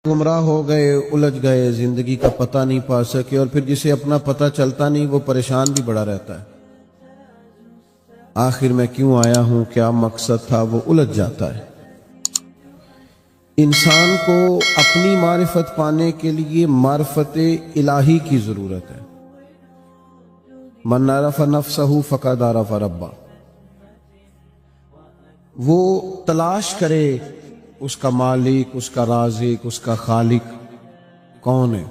گمراہ ہو گئے، الجھ گئے، زندگی کا پتہ نہیں پا سکے، اور پھر جسے اپنا پتہ چلتا نہیں وہ پریشان بھی بڑا رہتا ہے۔ آخر میں کیوں آیا ہوں، کیا مقصد تھا، وہ الجھ جاتا ہے۔ انسان کو اپنی معرفت پانے کے لیے معرفت الہی کی ضرورت ہے۔ من عرف نفسہ فقد عرف ربہ، وہ تلاش کرے اس کا مالک، اس کا رازق، اس کا خالق کون ہے۔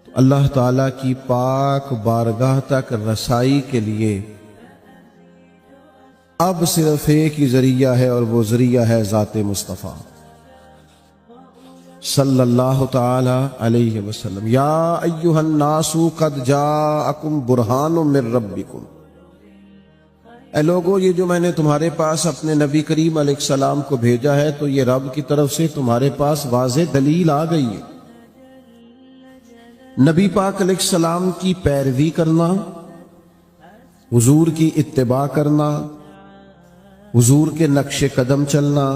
تو اللہ تعالیٰ کی پاک بارگاہ تک رسائی کے لیے اب صرف ایک ہی ذریعہ ہے، اور وہ ذریعہ ہے ذات مصطفیٰ صلی اللہ تعالی علیہ وسلم۔ یا ایھا الناس قد جاءکم برہان من ربکم، اے لوگو، یہ جو میں نے تمہارے پاس اپنے نبی کریم علیہ السلام کو بھیجا ہے تو یہ رب کی طرف سے تمہارے پاس واضح دلیل آ گئی ہے۔ نبی پاک علیہ السلام کی پیروی کرنا، حضور کی اتباع کرنا، حضور کے نقش قدم چلنا،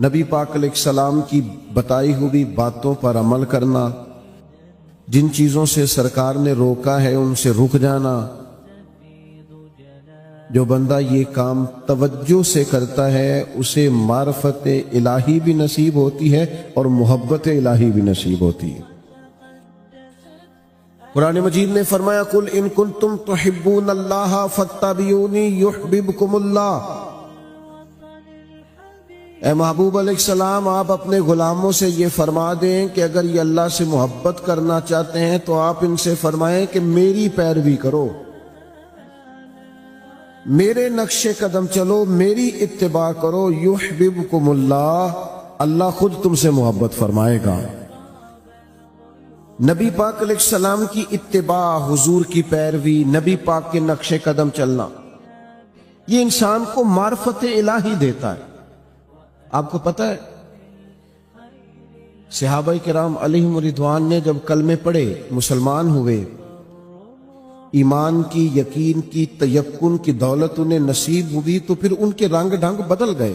نبی پاک علیہ السلام کی بتائی ہوئی باتوں پر عمل کرنا، جن چیزوں سے سرکار نے روکا ہے ان سے رک جانا۔ جو بندہ یہ کام توجہ سے کرتا ہے اسے معرفت الہی بھی نصیب ہوتی ہے اور محبت الہی بھی نصیب ہوتی ہے۔ قرآن مجید نے فرمایا قل ان کنتم تحبون اللہ فاتبعونی یحببکم اللہ، اے محبوب علیہ السلام، آپ اپنے غلاموں سے یہ فرما دیں کہ اگر یہ اللہ سے محبت کرنا چاہتے ہیں تو آپ ان سے فرمائیں کہ میری پیروی کرو، میرے نقش قدم چلو، میری اتباع کرو، یحببکم اللہ، اللہ خود تم سے محبت فرمائے گا۔ نبی پاک علیہ السلام کی اتباع، حضور کی پیروی، نبی پاک کے نقش قدم چلنا، یہ انسان کو معرفت الہی دیتا ہے۔ آپ کو پتہ ہے صحابہ کرام علیہم رضوان نے جب کلمے پڑھے، مسلمان ہوئے، ایمان کی، یقین کی، تیقن کی دولت انہیں نصیب ہوئی، تو پھر ان کے رنگ ڈھنگ بدل گئے۔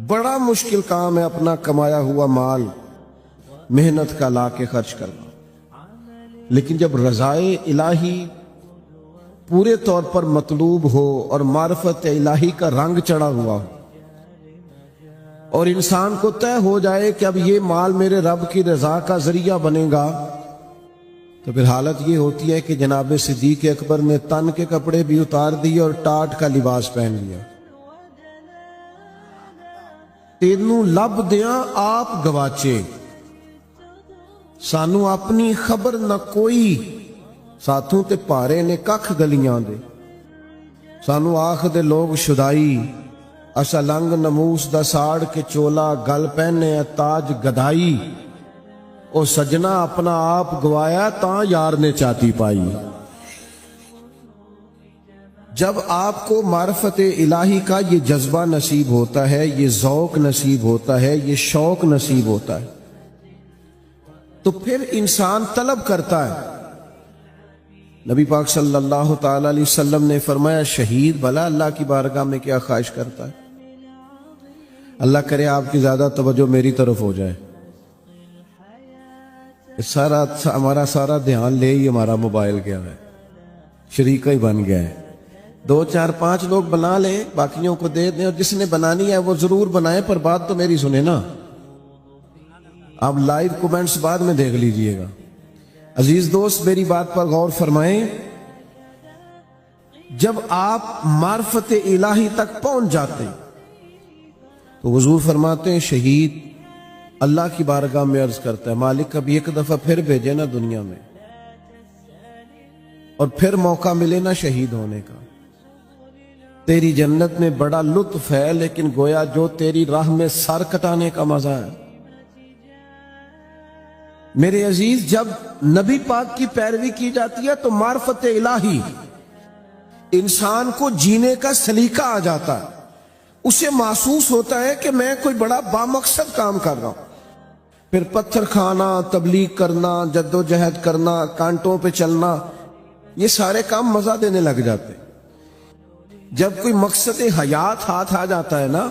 بڑا مشکل کام ہے اپنا کمایا ہوا مال محنت کا لا کے خرچ کرنا، لیکن جب رضائے الہی پورے طور پر مطلوب ہو اور معرفت الہی کا رنگ چڑھا ہوا ہو اور انسان کو طے ہو جائے کہ اب یہ مال میرے رب کی رضا کا ذریعہ بنے گا، تو پھر حالت یہ ہوتی ہے کہ جناب صدیق اکبر نے تن کے کپڑے بھی اتار دیے اور ٹاٹ کا لباس پہن لیا۔ تینوں لب دیاں آپ گواچے، سانو اپنی خبر نہ کوئی، ساتھوں تے پارے نے ککھ گلیاں دے، سانو آخ دے لوگ شدائی، اسا لنگ نموس دا ساڑ کے چولا، گل پہنے تاج گدائی، او سجنا اپنا آپ گوایا تاں یار نے چاتی پائی۔ جب آپ کو معرفت الہی کا یہ جذبہ نصیب ہوتا ہے، یہ ذوق نصیب ہوتا ہے، یہ شوق نصیب ہوتا ہے، تو پھر انسان طلب کرتا ہے۔ نبی پاک صلی اللہ تعالی علیہ وسلم نے فرمایا شہید بھلا اللہ کی بارگاہ میں کیا خواہش کرتا ہے؟ اللہ کرے آپ کی زیادہ توجہ میری طرف ہو جائے، ہمارا سارا دھیان لے ہی ہمارا موبائل گیا ہے، شریکہ ہی بن گیا ہے۔ 2 4 5 لوگ بنا لیں، باقیوں کو دے دیں، اور جس نے بنانی ہے وہ ضرور بنائے، پر بات تو میری سنیں نا۔ آپ لائیو کومنٹس بعد میں دیکھ لیجئے گا۔ عزیز دوست میری بات پر غور فرمائیں، جب آپ معرفت الہی تک پہنچ جاتے ہیں تو حضور فرماتے ہیں شہید اللہ کی بارگاہ میں عرض کرتا ہے مالک اب ایک دفعہ پھر بھیجے نا دنیا میں، اور پھر موقع ملے نا شہید ہونے کا۔ تیری جنت میں بڑا لطف ہے، لیکن گویا جو تیری راہ میں سر کٹانے کا مزہ ہے۔ میرے عزیز، جب نبی پاک کی پیروی کی جاتی ہے تو معرفت الہی انسان کو جینے کا سلیقہ آ جاتا ہے، اسے محسوس ہوتا ہے کہ میں کوئی بڑا بامقصد کام کر رہا ہوں۔ پھر پتھر کھانا، تبلیغ کرنا، جد و جہد کرنا، کانٹوں پہ چلنا، یہ سارے کام مزہ دینے لگ جاتے ہیں۔ جب کوئی مقصد حیات ہاتھ آ جاتا ہے نا،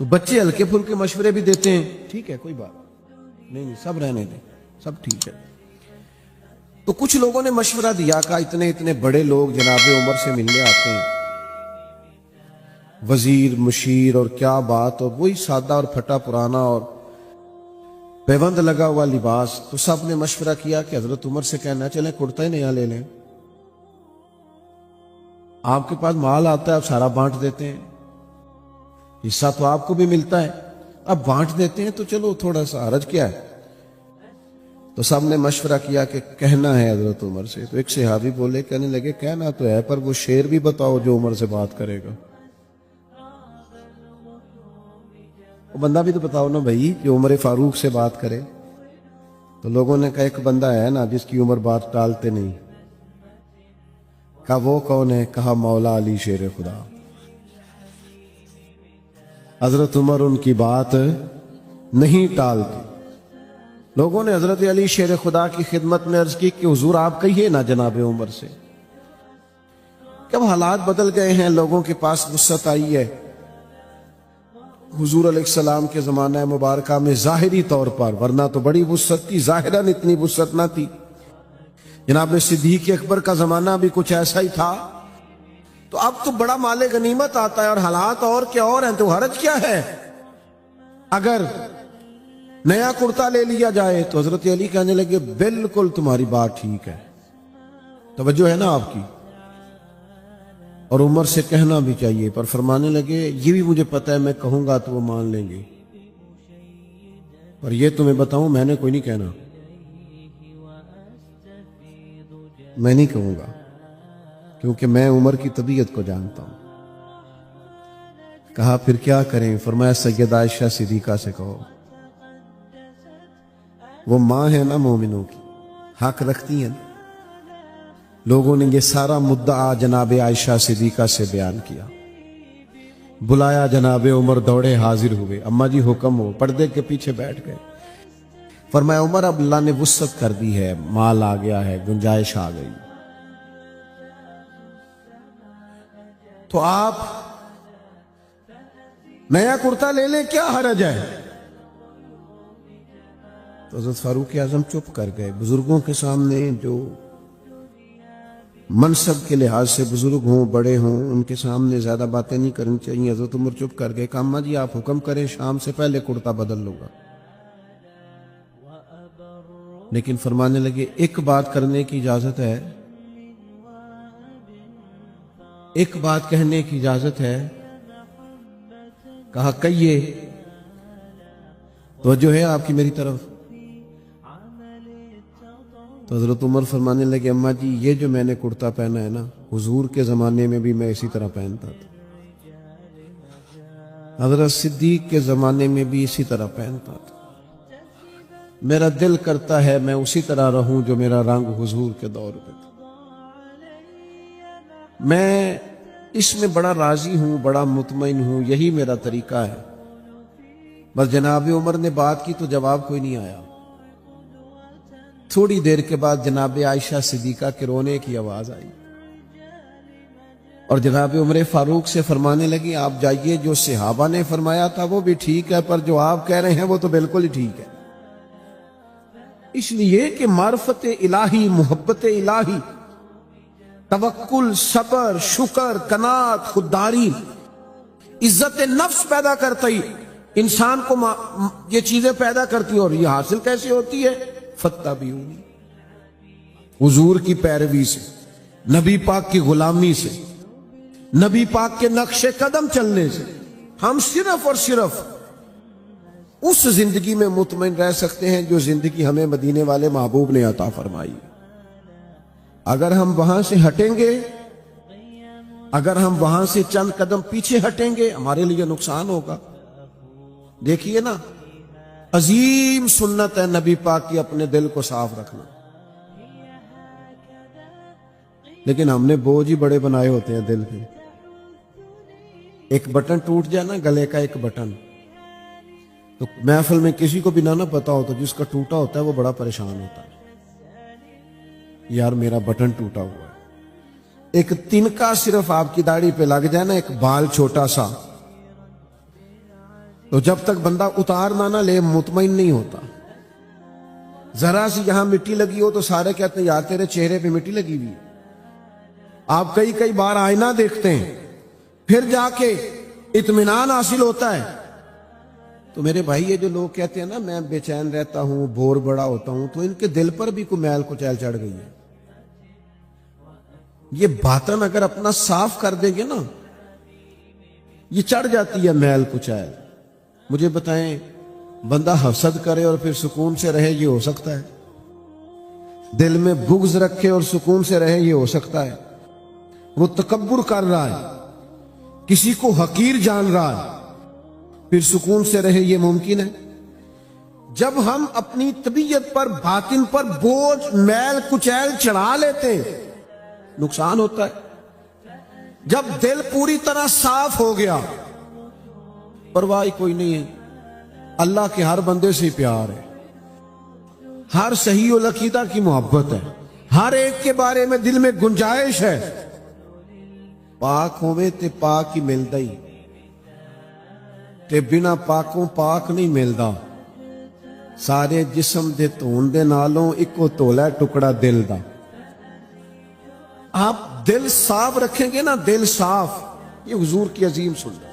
تو بچے ہلکے پھلکے مشورے بھی دیتے ہیں، ٹھیک ہے کوئی بات نہیں، سب رہنے دیں، سب ٹھیک ہے۔ تو کچھ لوگوں نے مشورہ دیا کہ اتنے اتنے بڑے لوگ جناب عمر سے ملنے آتے ہیں، وزیر مشیر اور کیا بات، اور وہی سادہ اور پھٹا پرانا اور پیوند لگا ہوا لباس۔ تو سب نے مشورہ کیا کہ حضرت عمر سے کہنا چلیں کرتا ہی نیا لے لیں، آپ کے پاس مال آتا ہے آپ سارا بانٹ دیتے ہیں، حصہ تو آپ کو بھی ملتا ہے، اب بانٹ دیتے ہیں تو چلو تھوڑا سا حرج کیا ہے۔ تو سب نے مشورہ کیا کہ کہنا ہے حضرت عمر سے۔ تو ایک صحابی بولے، کہنے لگے کہنا تو ہے پر وہ شعر بھی بتاؤ جو عمر سے بات کرے گا، وہ بندہ بھی تو بتاؤ نا بھائی جو عمر فاروق سے بات کرے۔ تو لوگوں نے کہا ایک بندہ ہے نا جس کی عمر بات ٹالتے نہیں۔ کہا وہ کون ہے؟ کہا مولا علی شیر خدا۔ حضرت عمر ان کی بات نہیں ٹالتے۔ لوگوں نے حضرت علی شیر خدا کی خدمت میں عرض کی کہ حضور آپ کہیے نا جناب عمر سے، کہ اب حالات بدل گئے ہیں، لوگوں کے پاس وسعت آئی ہے۔ حضور علیہ السلام کے زمانہ مبارکہ میں ظاہری طور پر، ورنہ تو بڑی وسعت تھی، ظاہراً اتنی وسعت نہ تھی۔ جناب صدیق اکبر کا زمانہ بھی کچھ ایسا ہی تھا۔ تو اب تو بڑا مال غنیمت آتا ہے اور حالات اور کیا اور ہیں، تو حرج کیا ہے اگر نیا کرتا لے لیا جائے؟ تو حضرت علی کہنے لگے بالکل تمہاری بات ٹھیک ہے، توجہ ہے نا آپ کی، اور عمر سے کہنا بھی چاہیے۔ پر فرمانے لگے یہ بھی مجھے پتہ ہے میں کہوں گا تو وہ مان لیں گے، پر یہ تمہیں بتاؤں میں نے کوئی نہیں کہنا، میں نہیں کہوں گا، کیونکہ میں عمر کی طبیعت کو جانتا ہوں۔ کہا پھر کیا کریں؟ فرمایا سیدہ عائشہ صدیقہ سے کہو، وہ ماں ہے نا مومنوں کی، حق رکھتی ہیں۔ لوگوں نے یہ سارا مدعا جناب عائشہ صدیقہ سے بیان کیا، بلایا، جناب عمر دوڑے حاضر ہوئے، اماں جی حکم ہو، پردے کے پیچھے بیٹھ گئے۔ فرمایا عمر اب اللہ نے وسعت کر دی ہے، مال آ گیا ہے، گنجائش آ گئی، تو آپ نیا کرتا لے لیں، کیا حرج ہے؟ تو حضرت فاروق اعظم چپ کر گئے۔ بزرگوں کے سامنے جو منصب کے لحاظ سے بزرگ ہوں، بڑے ہوں، ان کے سامنے زیادہ باتیں نہیں کرنی چاہیے۔ حضرت عمر چپ کر گئے، کہا اماں جی آپ حکم کریں، شام سے پہلے کرتا بدل لوں گا۔ لیکن فرمانے لگے ایک بات کرنے کی اجازت ہے، ایک بات کہنے کی اجازت ہے؟ کہا کہیے، توجہ ہے آپ کی میری طرف؟ تو حضرت عمر فرمانے لگے اماں جی یہ جو میں نے کرتا پہنا ہے نا، حضور کے زمانے میں بھی میں اسی طرح پہنتا تھا، حضرت صدیق کے زمانے میں بھی اسی طرح پہنتا تھا، میرا دل کرتا ہے میں اسی طرح رہوں جو میرا رنگ حضور کے دور پہ تھا۔ میں اس میں بڑا راضی ہوں، بڑا مطمئن ہوں، یہی میرا طریقہ ہے۔ بس جناب عمر نے بات کی تو جواب کوئی نہیں آیا۔ تھوڑی دیر کے بعد جناب عائشہ صدیقہ کے رونے کی آواز آئی، اور جناب عمر فاروق سے فرمانے لگی آپ جائیے، جو صحابہ نے فرمایا تھا وہ بھی ٹھیک ہے، پر جو آپ کہہ رہے ہیں وہ تو بالکل ہی ٹھیک ہے۔ اس لیے کہ معرفت الہی، محبت الہی، توکل، صبر، شکر، قناعت، خودداری، عزت نفس پیدا کرتی انسان کو، یہ چیزیں پیدا کرتی ہیں۔ اور یہ حاصل کیسے ہوتی ہے؟ فتبعونی، حضور کی پیروی سے، نبی پاک کی غلامی سے، نبی پاک کے نقش قدم چلنے سے ہم صرف اور صرف اس زندگی میں مطمئن رہ سکتے ہیں جو زندگی ہمیں مدینے والے محبوب نے عطا فرمائی۔ اگر ہم وہاں سے ہٹیں گے، اگر ہم وہاں سے چند قدم پیچھے ہٹیں گے، ہمارے لیے نقصان ہوگا۔ دیکھیے نا، عظیم سنت ہے نبی پاک کی اپنے دل کو صاف رکھنا، لیکن ہم نے بوجھ ہی بڑے بنائے ہوتے ہیں دل کے۔ ایک بٹن ٹوٹ جائے نا، گلے کا ایک بٹن، تو محفل میں کسی کو بھی نہ پتا ہو تو جس کا ٹوٹا ہوتا ہے وہ بڑا پریشان ہوتا ہے، یار میرا بٹن ٹوٹا ہوا ہے۔ ایک تنکا صرف آپ کی داڑھی پہ لگ جائے نا، ایک بال چھوٹا سا، تو جب تک بندہ اتارنا نہ لے مطمئن نہیں ہوتا. ذرا سی یہاں مٹی لگی ہو تو سارے کہتے ہیں یار تیرے چہرے پہ مٹی لگی ہوئی. آپ کئی بار آئینہ دیکھتے ہیں پھر جا کے اطمینان حاصل ہوتا ہے. تو میرے بھائی یہ جو لوگ کہتے ہیں نا میں بے چین رہتا ہوں بور بڑا ہوتا ہوں, تو ان کے دل پر بھی کوئی میل کچیل چڑھ گئی ہے. یہ باطن اگر اپنا صاف کر دیں گے نا یہ چڑھ جاتی ہے میل کچیل. مجھے بتائیں بندہ حسد کرے اور پھر سکون سے رہے یہ ہو سکتا ہے؟ دل میں بغض رکھے اور سکون سے رہے یہ ہو سکتا ہے؟ وہ تکبر کر رہا ہے, کسی کو حقیر جان رہا ہے, پھر سکون سے رہے یہ ممکن ہے؟ جب ہم اپنی طبیعت پر باطن پر بوجھ میل کچیل چڑھا لیتے ہیں نقصان ہوتا ہے. جب دل پوری طرح صاف ہو گیا پرواہ کوئی نہیں ہے, اللہ کے ہر بندے سے پیار ہے, ہر صحیح العقیدہ کی محبت ہے, ہر ایک کے بارے میں دل میں گنجائش ہے. پاک ہوئے تے پاک ہی ملتا ہی تے بنا پاکوں پاک نہیں ملتا. سارے جسم دے دھون دے نالوں ایکو تولا ٹکڑا دل دا. آپ دل صاف رکھیں گے نا, دل صاف, یہ حضور کی عظیم سنت,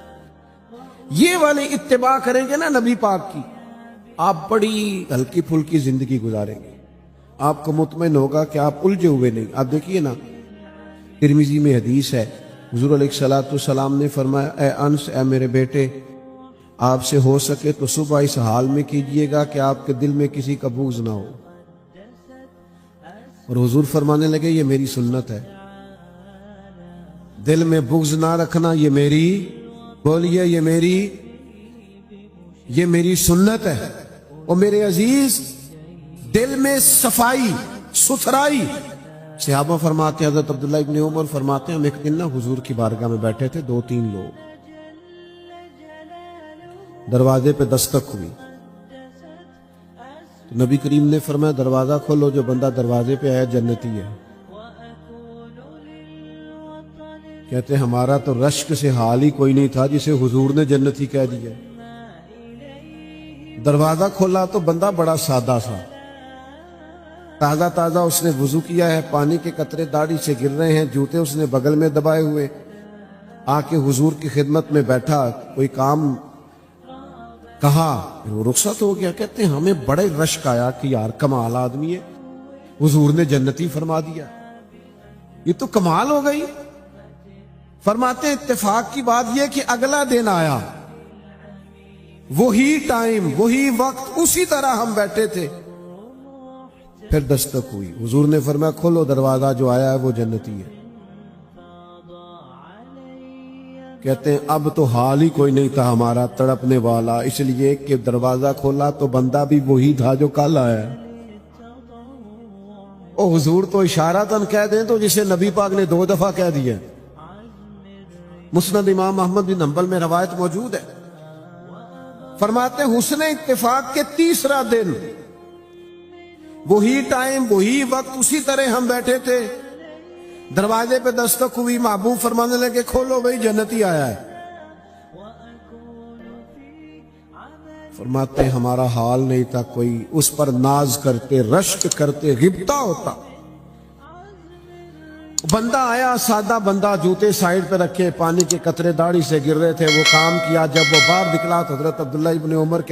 یہ والی اتباع کریں گے نا نبی پاک کی, آپ بڑی ہلکی پھلکی زندگی گزاریں گے. آپ کو مطمئن ہوگا کہ آپ الجھے ہوئے نہیں. آپ دیکھیے نا ترمذی میں حدیث ہے, حضور علیہ الصلوۃ والسلام نے فرمایا اے انس, اے میرے بیٹے, آپ سے ہو سکے تو صبح اس حال میں کیجئے گا کہ آپ کے دل میں کسی کا بغض نہ ہو. اور حضور فرمانے لگے یہ میری سنت ہے, دل میں بغض نہ رکھنا یہ میری, بولیے یہ میری سنت ہے. اور میرے عزیز دل میں صفائی ستھرائی. صحابہ فرماتے ہیں, حضرت عبداللہ ابن عمر فرماتے ہیں, ہم ایک دن نا حضور کی بارگاہ میں بیٹھے تھے, 2-3 لوگ, دروازے پہ دستک ہوئی. تو نبی کریم نے فرمایا دروازہ کھولو, جو بندہ دروازے پہ آیا جنتی ہے. کہتے ہیں ہمارا تو رشک سے حال ہی کوئی نہیں تھا جسے حضور نے جنتی کہہ دیا. دروازہ کھولا تو بندہ بڑا سادہ سا, تازہ اس نے وضو کیا ہے, پانی کے قطرے داڑھی سے گر رہے ہیں, جوتے اس نے بغل میں دبائے ہوئے, آ کے حضور کی خدمت میں بیٹھا, کوئی کام کہا, وہ رخصت ہو گیا. کہتے ہیں ہمیں بڑے رشک آیا کہ یار کمال آدمی ہے, حضور نے جنتی فرما دیا, یہ تو کمال ہو گئی. فرماتے ہیں اتفاق کی بات یہ کہ اگلا دن آیا, وہی ٹائم وہی وقت اسی طرح ہم بیٹھے تھے, پھر دستک ہوئی. حضور نے فرمایا کھولو دروازہ, جو آیا ہے وہ جنتی ہے. کہتے ہیں اب تو حال ہی کوئی نہیں تھا ہمارا تڑپنے والا, اس لیے کہ دروازہ کھولا تو بندہ بھی وہی تھا جو کل آیا. او حضور تو اشارتاً کہہ دیں تو جسے نبی پاک نے 2 دفعہ کہہ دیا. مسند امام احمد بن حنبل میں روایت موجود ہے, فرماتے ہیں حسن اتفاق کے 3را دن, وہی ٹائم وہی وقت اسی طرح ہم بیٹھے تھے, دروازے پہ دستک ہوئی, محبوب فرمانے لگے کھولو بھائی جنتی آیا ہے. فرماتے ہیں ہمارا حال نہیں تھا کوئی, اس پر ناز کرتے, رشک کرتے, غبطہ ہوتا. بندہ آیا, سادہ بندہ, جوتے سائیڈ پہ رکھے, پانی کے قطرے داڑھی سے گر رہے تھے, وہ کام کیا. جب وہ باہر نکلا تو حضرت عبداللہ ابن عمر کہتے